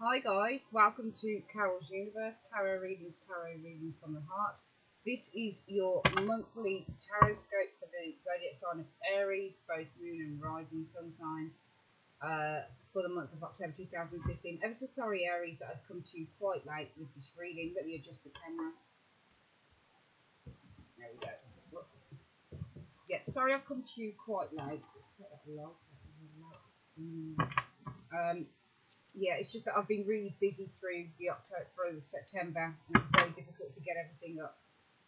Hi guys, welcome to Carol's Universe, tarot readings from the heart. This is your monthly tarot scope for the zodiac sign of Aries, both moon and rising sun signs, for the month of October 2015. Ever so sorry Aries that I've come to you quite late with this reading. Let me adjust the camera. There we go. Yeah, sorry I've come to you quite late. Let's get that light. Yeah, it's just that I've been really busy through September, and it's very difficult to get everything up.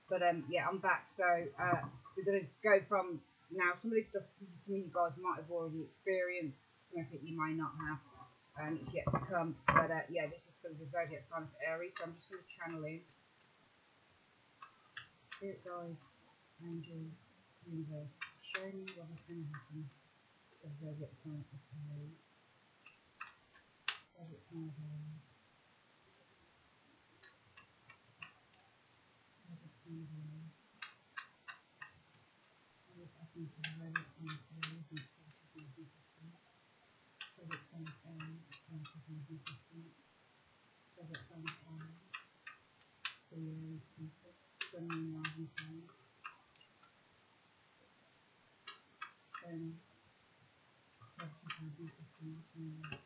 But yeah, I'm back. So we're going to go from now. Some of this stuff, some of you guys might have already experienced. Some of it you may not have, and it's yet to come. But yeah, this is for the zodiac sign of Aries. So I'm just going to channel in spirit guides, angels, universe. Show me what is going to happen for the zodiac sign of Aries. Zodiac sign of Aries. Zodiac sign of Aries. What is happening for the zodiac sign of Aries in 2015? Zodiac sign of Aries in 2015. Zodiac sign of Aries. The Aries people. Sun, moon, rising sign. Show me. October 2015.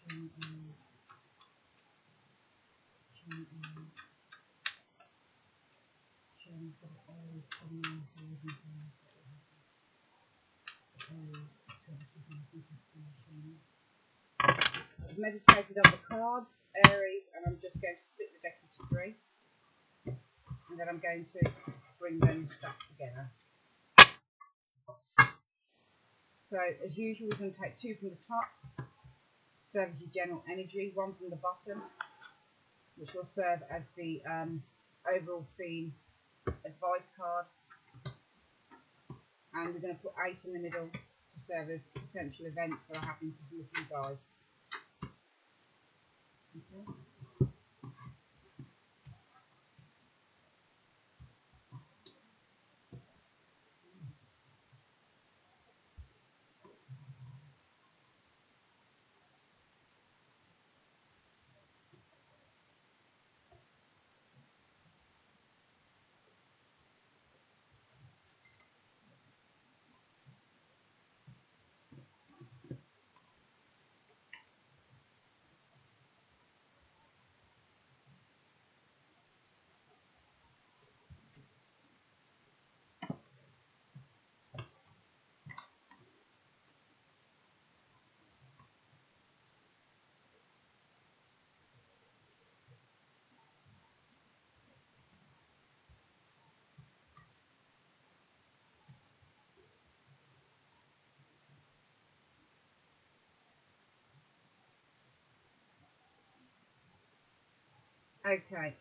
Show me Aries. Show me Aries. Show me for the Aries, Sun, moon, rising sign. Aries, October 2015. Show me. I've meditated on the cards, Aries, and I'm just going to split the deck into three, and then I'm going to bring them back together. So, as usual, we're going to take two from the top to serve as your general energy, one from the bottom, which will serve as the overall theme advice card, and we're going to put 8 in the middle to serve as potential events that are happening for some of you guys. Okay. Okay.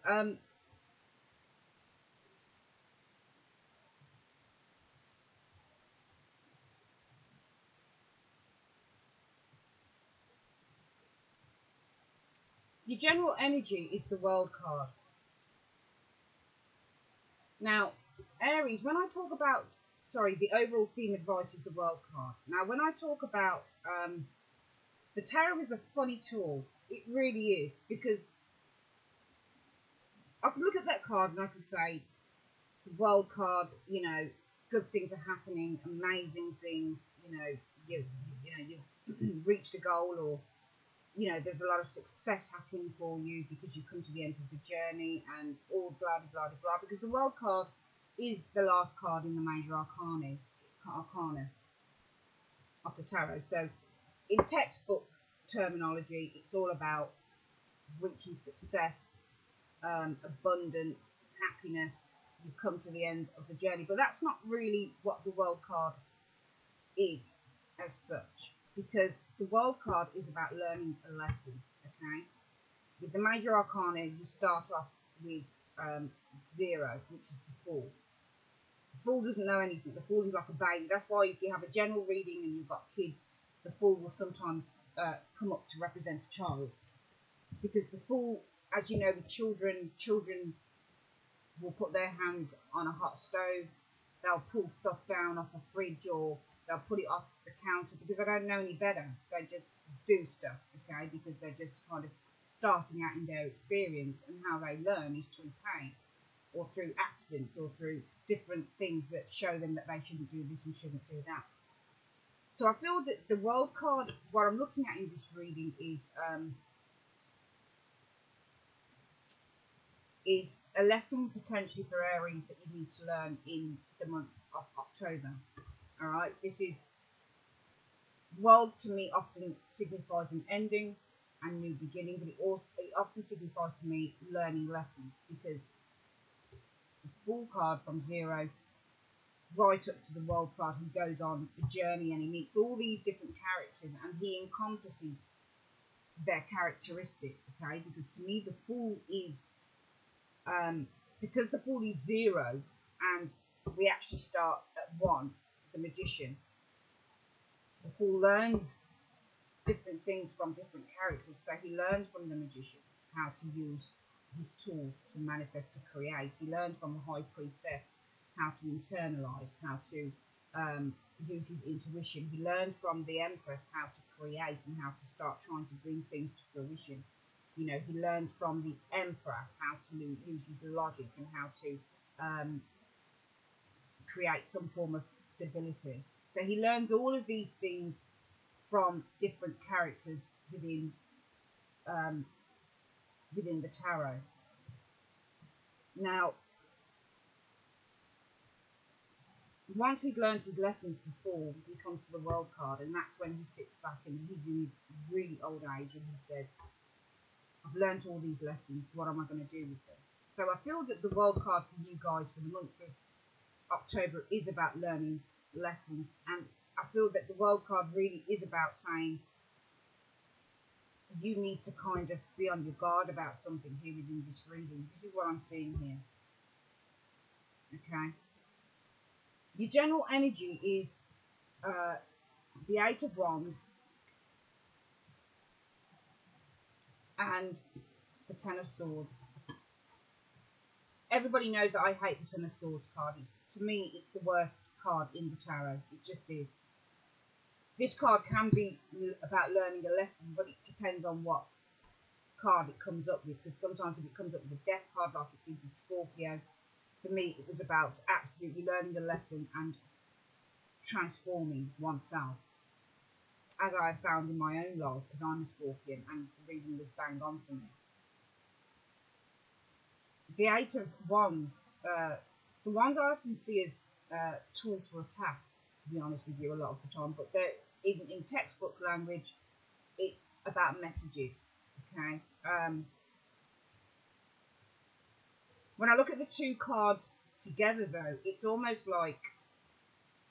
Your general energy is the World card. Now, Aries, when I talk about, the overall theme advice is the World card. Now, when I talk about, the tarot is a funny tool. It really is, because I can look at that card and I can say, the World card, you know, good things are happening, amazing things, you've reached a goal, or there's a lot of success happening for you because you've come to the end of the journey, and all blah blah blah blah. Because the World card is the last card in the major arcana of the tarot. So, in textbook terminology, it's all about reaching success, abundance, happiness. You've come to the end of the journey, but that's not really what the World card is as such, because the World card is about learning a lesson. Okay, with the major arcana, you start off with 0, which is the Fool. The Fool doesn't know anything. The Fool is like a baby. That's why if you have a general reading and you've got kids, the Fool will sometimes come up to represent a child, because the Fool, as you know, with children will put their hands on a hot stove, they'll pull stuff down off a fridge, or they'll put it off the counter because they don't know any better. They just do stuff, okay, because they're just kind of starting out in their experience, and how they learn is through pain, or through accidents, or through different things that show them that they shouldn't do this and shouldn't do that. So I feel that the World card, what I'm looking at in this reading is a lesson potentially for Aries that you need to learn in the month of October. All right, this is World to me often signifies an ending and new beginning, but it often signifies to me learning lessons, because the Fool card from 0 right up to the World card, he goes on a journey and he meets all these different characters and he encompasses their characteristics, okay? Because to me the Fool is because the Fool is 0 and we actually start at 1, the Magician. The Fool learns different things from different characters. So he learns from the Magician how to use his tools to manifest, to create. He learns from the High Priestess how to internalize, how to use his intuition. He learns from the Empress how to create and how to start trying to bring things to fruition. You know, he learns from the Emperor how to use his logic and how to create some form of stability. So he learns all of these things from different characters within the tarot. Now, once he's learned his lessons before, he comes to the World card, and that's when he sits back and he's in his really old age and he says, I've learned all these lessons, what am I going to do with them? So I feel that the World card for you guys for the month of October is about learning lessons, and I feel that the World card really is about saying you need to kind of be on your guard about something here within this reading. This is what I'm seeing here. Okay. Your general energy is the 8 of Wands and the 10 of Swords. Everybody knows that I hate the 10 of Swords card. To me, it's the worst card in the tarot. It just is. This card can be about learning a lesson, but it depends on what card it comes up with, because sometimes if it comes up with a death card like it did with Scorpio, for me it was about absolutely learning a lesson and transforming oneself, as I have found in my own life, because I'm a Scorpion and the reading was bang on for me. The 8 of Wands, the Wands I often see as tools for attack, to be honest with you, a lot of the time, but they're, even in textbook language, it's about messages, okay? When I look at the two cards together though, it's almost like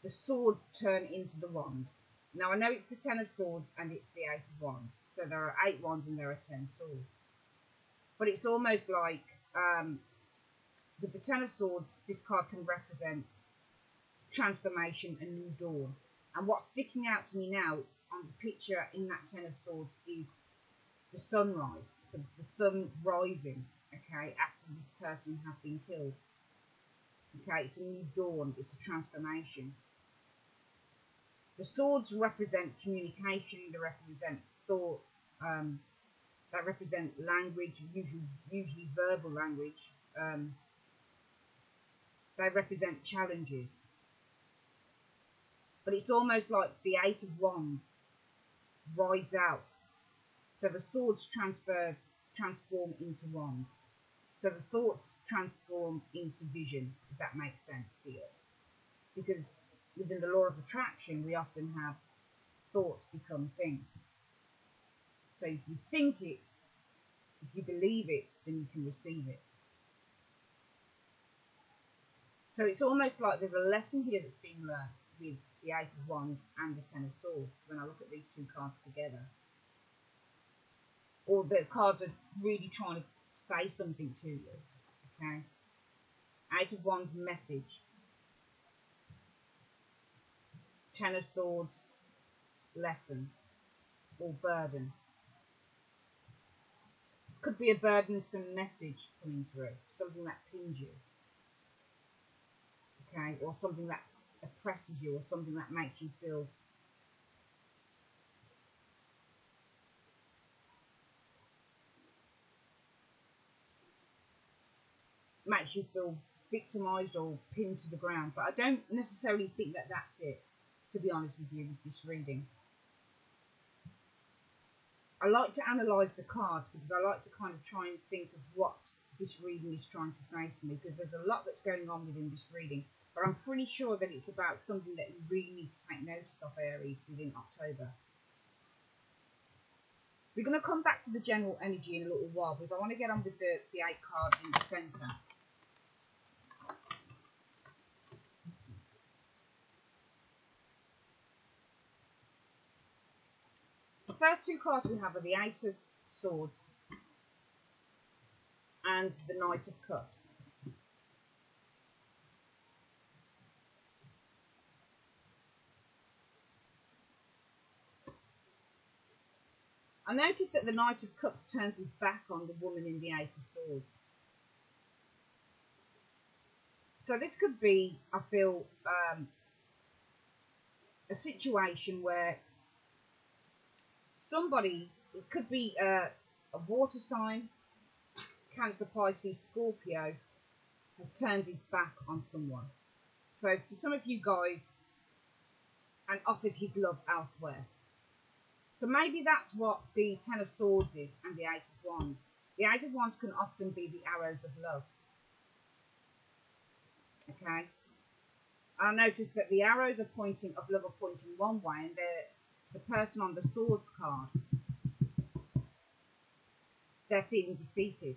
the swords turn into the wands. Now I know it's the 10 of Swords and it's the 8 of Wands, so there are 8 wands and there are 10 swords. But it's almost like, with the 10 of Swords, this card can represent transformation and new dawn. And what's sticking out to me now on the picture in that 10 of Swords is the sunrise, the sun rising, okay, after this person has been killed. Okay, it's a new dawn, it's a transformation. The swords represent communication, they represent thoughts, they represent language, usually verbal language. They represent challenges. But it's almost like the 8 of Wands rides out. So the swords transform into wands. So the thoughts transform into vision, if that makes sense to you. Because within the law of attraction, we often have thoughts become things. So if you think it, if you believe it, then you can receive it. So it's almost like there's a lesson here that's being learned with the 8 of Wands and the 10 of Swords when I look at these two cards together. Or the cards are really trying to say something to you. Okay? 8 of Wands, message. 10 of Swords, lesson or burden. Could be a burdensome message coming through, something that pins you. Okay, or something that oppresses you, or something that makes you feel makes you feel victimised or pinned to the ground. But I don't necessarily think that that's it, to be honest with you, with this reading. I like to analyse the cards because I like to kind of try and think of what this reading is trying to say to me, because there's a lot that's going on within this reading. But I'm pretty sure that it's about something that you really need to take notice of, Aries, within October. We're going to come back to the general energy in a little while, because I want to get on with the 8 cards in the centre. The first 2 cards we have are the 8 of Swords and the Knight of Cups. I notice that the Knight of Cups turns his back on the woman in the 8 of Swords. So this could be, I feel, a situation where somebody, it could be a water sign, Cancer, Pisces, Scorpio, has turned his back on someone. So for some of you guys, and offers his love elsewhere. So maybe that's what the 10 of Swords is and the 8 of Wands. The 8 of Wands can often be the arrows of love. Okay. I notice that the arrows of love are pointing one way, and the person on the Swords card, they're feeling defeated.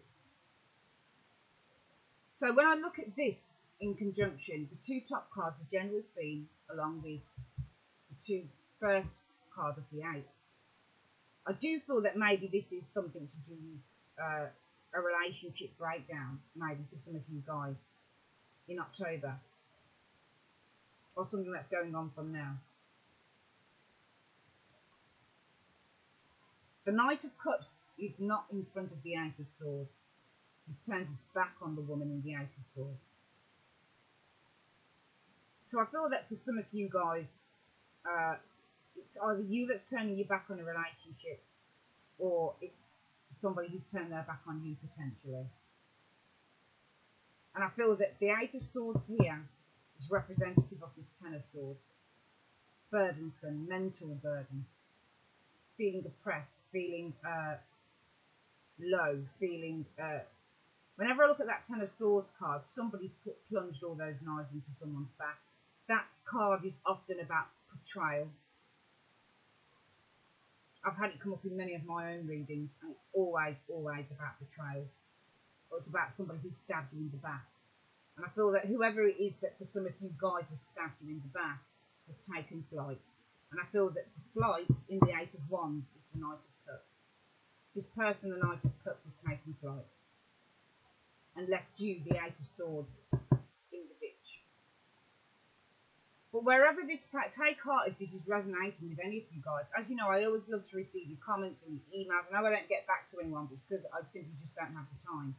So when I look at this in conjunction, the 2 top cards, the general theme, along with the 2 first cards of the 8, I do feel that maybe this is something to do with a relationship breakdown, maybe for some of you guys in October, or something that's going on from now. The Knight of Cups is not in front of the 8 of Swords. He's turned his back on the woman in the 8 of Swords. So I feel that for some of you guys, it's either you that's turning your back on a relationship, or it's somebody who's turned their back on you potentially. And I feel that the 8 of Swords here is representative of this 10 of Swords. Burdensome, mental burden. Feeling oppressed, feeling low, feeling... whenever I look at that 10 of Swords card, somebody's plunged all those knives into someone's back. That card is often about betrayal. I've had it come up in many of my own readings, and it's always about betrayal. Or it's about somebody who stabbed you in the back. And I feel that whoever it is that for some of you guys has stabbed you in the back has taken flight. And I feel that the flight in the 8 of Wands is the Knight of Cups. This person, the Knight of Cups, has taken flight and left you, the 8 of Swords, in the ditch. But wherever this, take heart if this is resonating with any of you guys. As you know, I always love to receive your comments and your emails. I know I don't get back to anyone because I simply just don't have the time.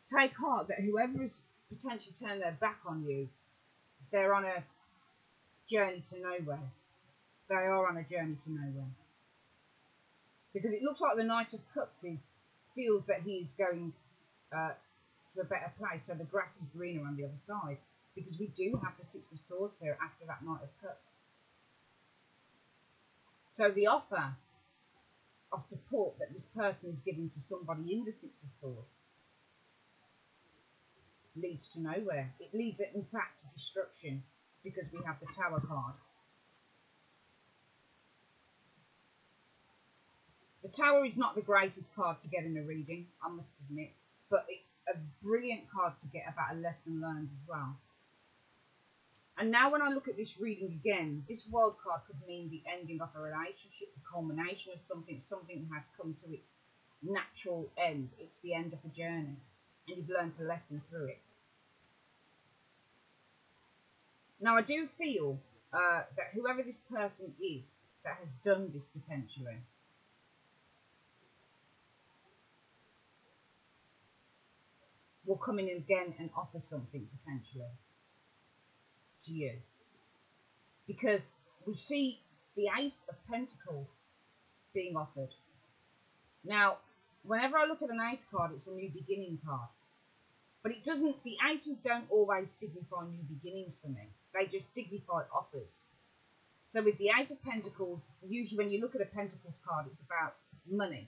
Take heart that whoever has potentially turned their back on you, they're on a journey to nowhere. They are on a journey to nowhere. Because it looks like the Knight of Cups feels that he is going to a better place, so the grass is greener on the other side. Because we do have the 6 of Swords here after that Knight of Cups. So the offer of support that this person is giving to somebody in the 6 of Swords leads to nowhere. It leads, in fact, to destruction, because we have the Tower card. The Tower is not the greatest card to get in a reading, I must admit, but it's a brilliant card to get about a lesson learned as well. And now when I look at this reading again, this World card could mean the ending of a relationship, the culmination of something. Something has come to its natural end. It's the end of a journey, and you've learned a lesson through it. Now I do feel that whoever this person is that has done this potentially, will come in again and offer something potentially to you. Because we see the Ace of Pentacles being offered. Now, whenever I look at an Ace card, it's a new beginning card. But it doesn't, the aces don't always signify new beginnings for me. They just signify offers. So with the Ace of Pentacles, usually when you look at a Pentacles card, it's about money.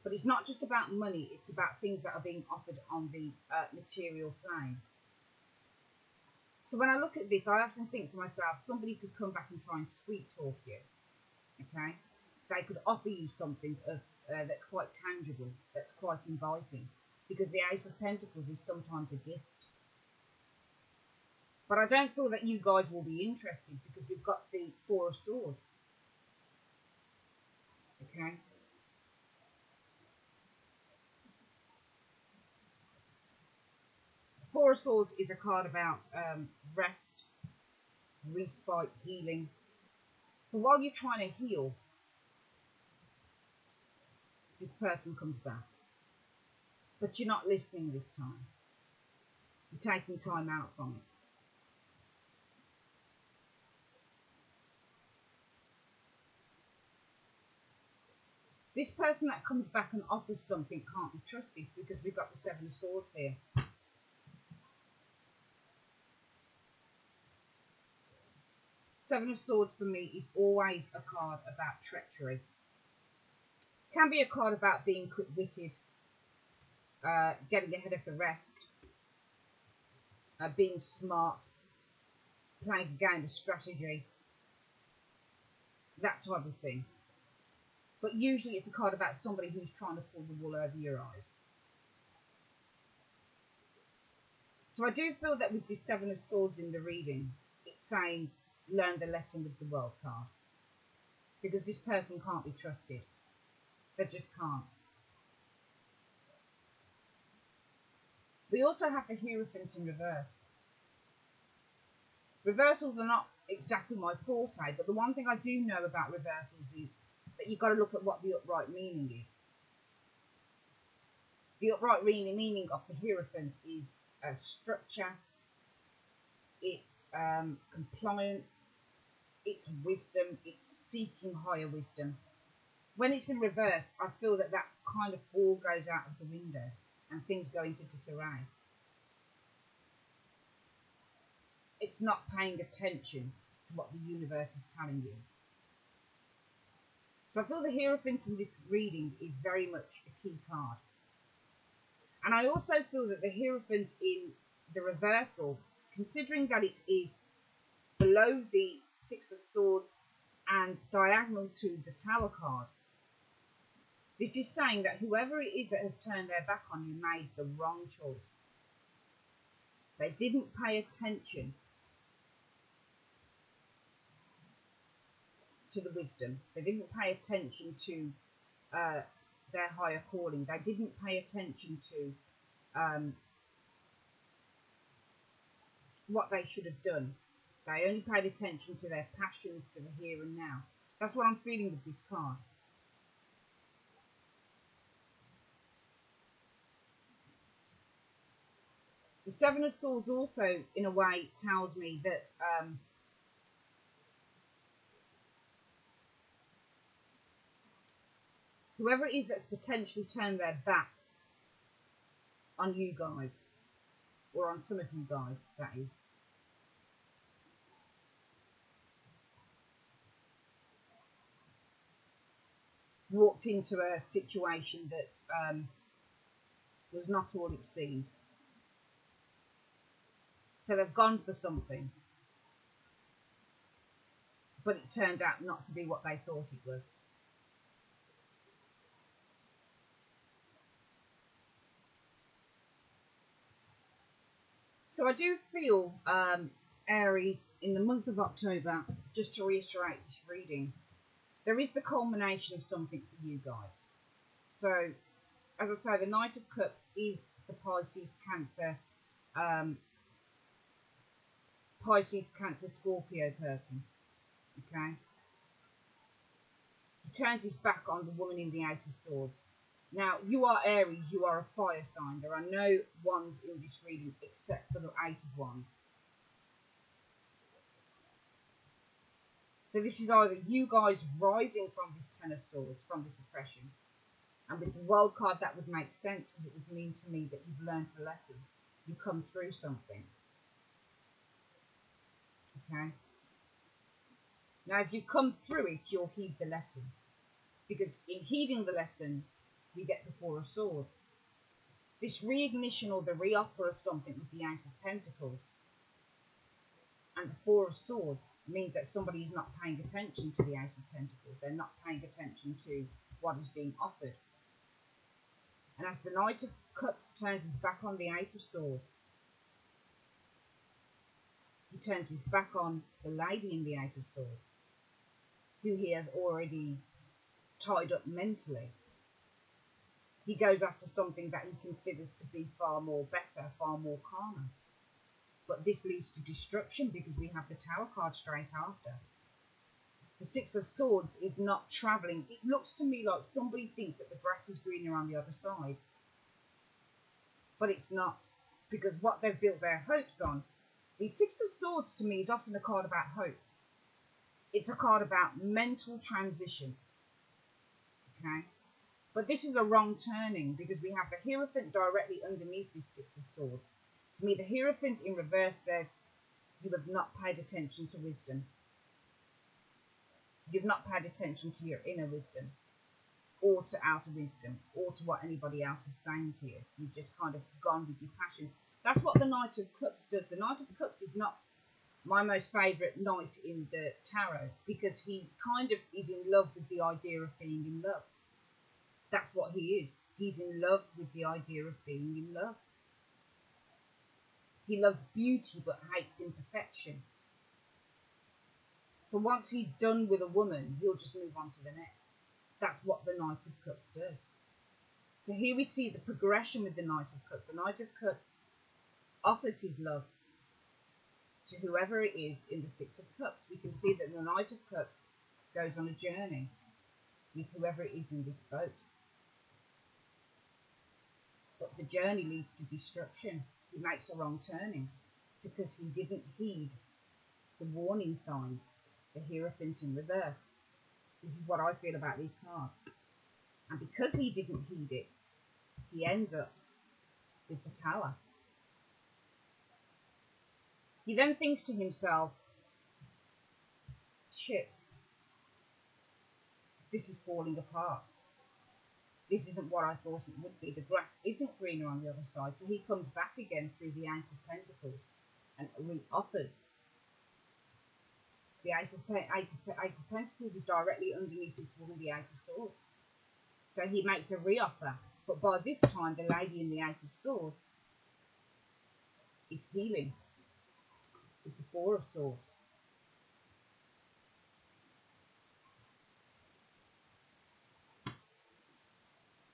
But it's not just about money, it's about things that are being offered on the material plane. So when I look at this, I often think to myself, somebody could come back and try and sweet talk you. Okay? They could offer you something that's quite tangible, that's quite inviting. Because the Ace of Pentacles is sometimes a gift. But I don't feel that you guys will be interested because we've got the Four of Swords. Okay? Four of Swords is a card about rest, respite, healing. So while you're trying to heal, this person comes back. But you're not listening this time. You're taking time out from it. This person that comes back and offers something can't be trusted because we've got the Seven of Swords here. Seven of Swords for me is always a card about treachery. Can be a card about being quick-witted, getting ahead of the rest, being smart, playing a game of strategy, that type of thing. But usually it's a card about somebody who's trying to pull the wool over your eyes. So I do feel that with this Seven of Swords in the reading, it's saying, learn the lesson with the World card. Because this person can't be trusted. They just can't. We also have the Hierophant in reverse. Reversals are not exactly my forte, but the one thing I do know about reversals is that you've got to look at what the upright meaning is. The upright meaning of the Hierophant is structure, it's compliance, it's wisdom, it's seeking higher wisdom. When it's in reverse, I feel that that kind of all goes out of the window and things go into disarray. It's not paying attention to what the universe is telling you. So I feel the Hierophant in this reading is very much a key card. And I also feel that the Hierophant in the reversal, considering that it is below the Six of Swords and diagonal to the Tower card, this is saying that whoever it is that has turned their back on you made the wrong choice. They didn't pay attention to the wisdom. They didn't pay attention to their higher calling. They didn't pay attention to what they should have done. They only paid attention to their passions, to the here and now. That's what I'm feeling with this card. The Seven of Swords also, in a way, tells me that whoever it is that's potentially turned their back on you guys, or on some of you guys, that is, walked into a situation that was not all it seemed. So they've gone for something, but it turned out not to be what they thought it was. So I do feel, Aries, in the month of October, just to reiterate this reading, there is the culmination of something for you guys. So, as I say, the Knight of Cups is the Pisces, Cancer, Scorpio person. Okay? He turns his back on the woman in the Eight of Swords. Now, you are Aries, you are a fire sign. There are no wands in this reading except for the Eight of Wands. So this is either you guys rising from this Ten of Swords, from this oppression, And with the World card, that would make sense, because it would mean to me that you've learned a lesson. You come through something. Okay? Now, if you come through it, you'll heed the lesson. Because in heeding the lesson, we get the Four of Swords. This reignition or the reoffer of something with the Ace of Pentacles and the Four of Swords means that somebody is not paying attention to the Ace of Pentacles. They're not paying attention to what is being offered. And as the Knight of Cups turns his back on the Eight of Swords, he turns his back on the lady in the Eight of Swords, who he has already tied up mentally. He goes after something that he considers to be far more better, far more calmer. But this leads to destruction, because we have the Tower card straight after. The Six of Swords is not travelling. It looks to me like somebody thinks that the grass is greener on the other side. But it's not, because what they've built their hopes on. The Six of Swords to me is often a card about hope. It's a card about mental transition. Okay? But this is a wrong turning, because we have the Hierophant directly underneath this Six of Swords. To me, the Hierophant in reverse says, you have not paid attention to wisdom. You've not paid attention to your inner wisdom, or to outer wisdom, or to what anybody else is saying to you. You've just kind of gone with your passions. That's what the Knight of Cups does. The Knight of Cups is not my most favourite knight in the tarot, because he kind of is in love with the idea of being in love. That's what he is. He's in love with the idea of being in love. He loves beauty but hates imperfection. So once he's done with a woman, he'll just move on to the next. That's what the Knight of Cups does. So here we see the progression with the Knight of Cups. The Knight of Cups offers his love to whoever it is in the Six of Cups. We can see that the Knight of Cups goes on a journey with whoever it is in this boat. But the journey leads to destruction. He makes a wrong turning because he didn't heed the warning signs, the Hierophant in reverse. This is what I feel about these cards. And because he didn't heed it, he ends up with the Tower. He then thinks to himself, shit, this is falling apart. This isn't what I thought it would be. The grass isn't greener on the other side. So he comes back again through the Ace of Pentacles and re-offers. The Ace of Pentacles is directly underneath this woman, the Eight of Swords. So he makes a re-offer. But by this time, the lady in the Eight of Swords is healing with the Four of Swords.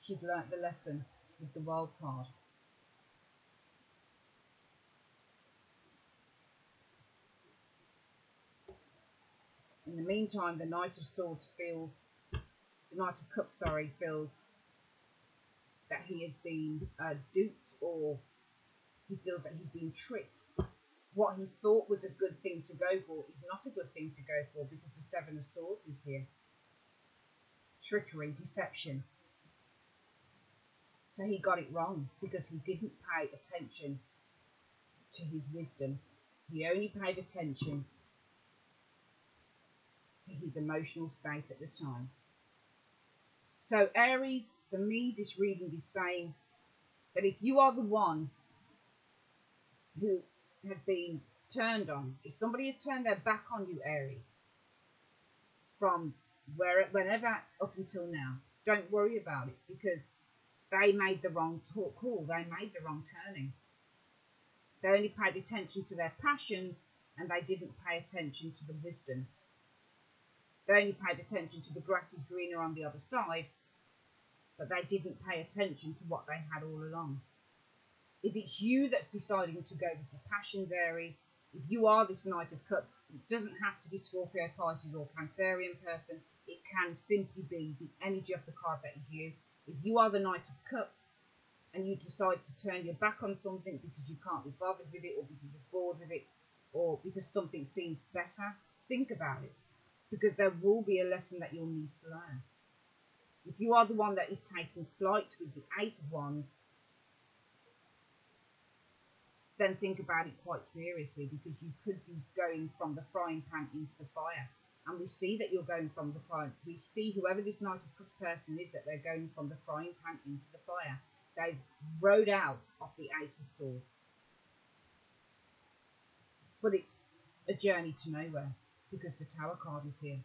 She's learnt the lesson with the World card. In the meantime, the Knight of Swords feels, the Knight of Cups, sorry, feels that he has been duped, or he feels that he's been tricked. What he thought was a good thing to go for is not a good thing to go for, because the Seven of Swords is here. Trickery, deception. So he got it wrong because he didn't pay attention to his wisdom. He only paid attention to his emotional state at the time. So Aries, for me, this reading is saying that if you are the one who has been turned on, if somebody has turned their back on you, Aries, from whenever up until now, don't worry about it, because they made the wrong call. They made the wrong turning. They only paid attention to their passions, and they didn't pay attention to the wisdom. They only paid attention to the grass is greener on the other side, but they didn't pay attention to what they had all along. If it's you that's deciding to go with your passions, Aries, if you are this Knight of Cups, it doesn't have to be Scorpio, Pisces or Cancerian person. It can simply be the energy of the card that is you. If you are the Knight of Cups and you decide to turn your back on something because you can't be bothered with it, or because you're bored with it, or because something seems better, think about it. Because there will be a lesson that you'll need to learn. If you are the one that is taking flight with the Eight of Wands, then think about it quite seriously, because you could be going from the frying pan into the fire. And we see that you're going from the fire. We see whoever this Knight of Cups person is, that they're going from the frying pan into the fire. They've rode out of the Eight of Swords. But it's a journey to nowhere, because the Tower card is here.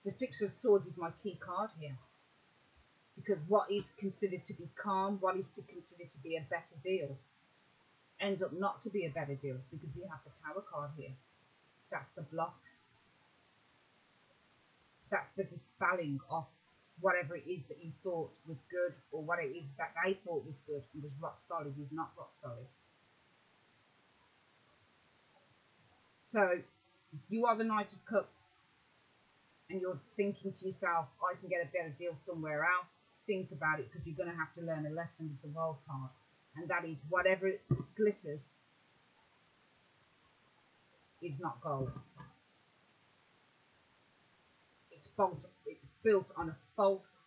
The Six of Swords is my key card here. Because what is considered to be calm, what is considered to be a better deal, ends up not to be a better deal, because we have the Tower card here. That's the block. That's the dispelling of whatever it is that you thought was good, or what it is that they thought was good and was rock solid is not rock solid. So, if you are the Knight of Cups and you're thinking to yourself, I can get a better deal somewhere else, think about it, because you're going to have to learn a lesson with the World card. And that is, whatever glitters is not gold. It's built on a false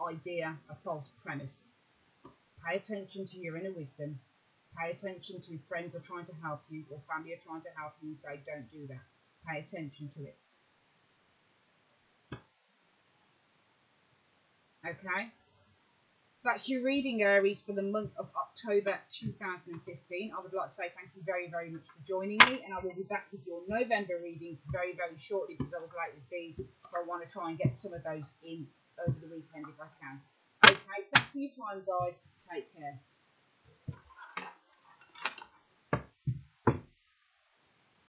idea, a false premise. Pay attention to your inner wisdom. Pay attention to friends are trying to help you, or family are trying to help you, and say, don't do that. Pay attention to it. Okay? That's your reading, Aries, for the month of October 2015. I would like to say thank you very, very much for joining me, and I will be back with your November readings very, very shortly, because I was late with these, so I want to try and get some of those in over the weekend if I can. Okay, thanks for your time, guys. Take care.